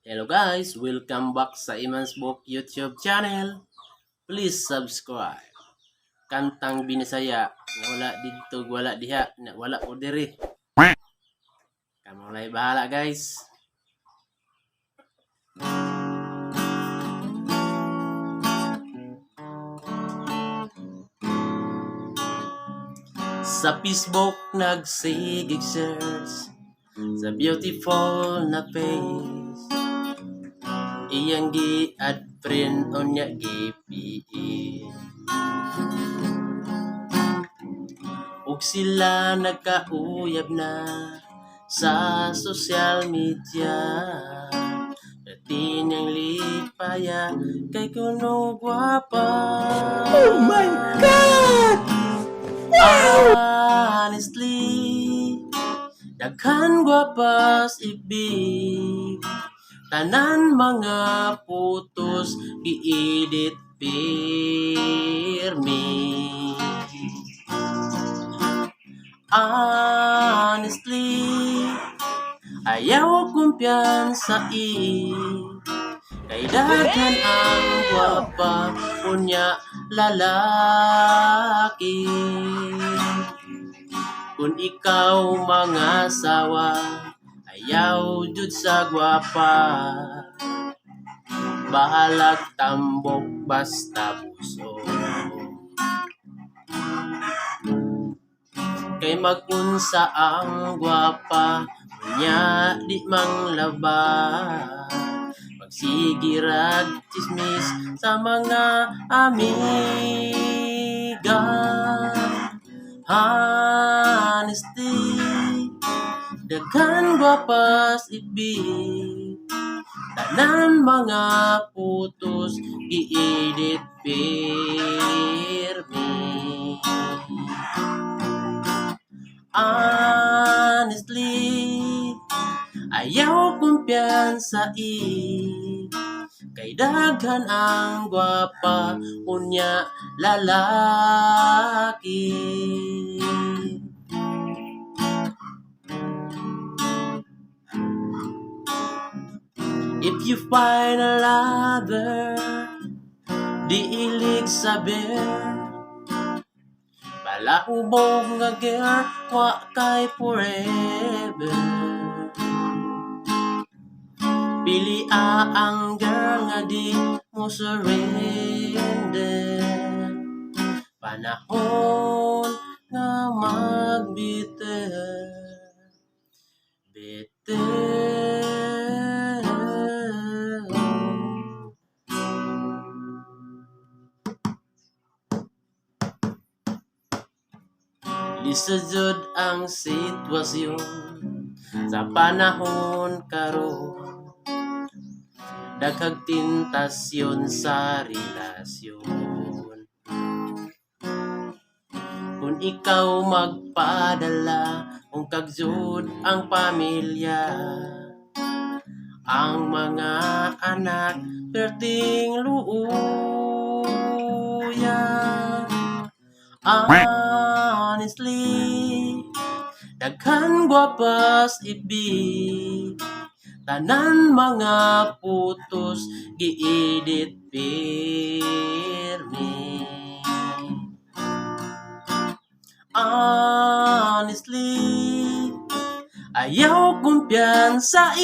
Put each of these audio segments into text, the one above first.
Hello guys, welcome back sa Iman's Book YouTube channel. Please subscribe. Kantang Binisaya nga wala dito, wala diha, na wala o diri. Kamu mulai bahala guys. Sa Facebook nagsigig search sa beautiful na face. Iyang gi-add friend o niya gi-PE. Ug sila nagkauyab na sa social media. Dati niyang lipaya kay kuno gwapa. Oh my God! Honestly, daghan gwapas ibig. Tanan mga putos gi-edit pirmi. Honestly, ayaw kumpiyansa kay daghan ang gwapa unya lalaki. Kung ikaw mga sawa, ayaw jud sa gwapa. Bahalag tambok basta buso. Kay magunsa ang gwapa, unya di manglaba. Magsigirag chismis sa mga amiga. Honesty, daghan gwapas ibig. Tanan mga putos i-edit pirmi. Honestly, ayaw kumpiyansa kay daghan ang gwapa unya lalaki. If you find a lover, diilig saber, palaubog nga girl, wa kay forever. Pili ang girl nga di mo surrender. Panahon nga magbiter. Lisod ang sitwasyon sa panahon karon. Daghang tentasyon sa relasyon. Kung ikaw magpadala, kung kagjud ang pamilya, ang mga anak perting luuya. Honestly, daghan gwapas ibig. Tanan mga putos gi-edit pirmi. Honestly, ayaw kumpiyansa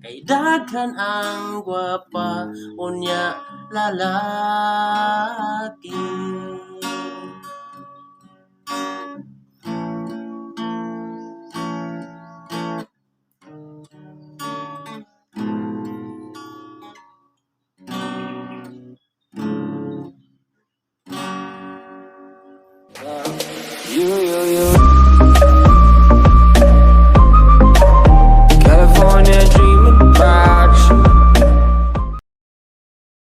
kay daghan ang gwapa unya lalaki.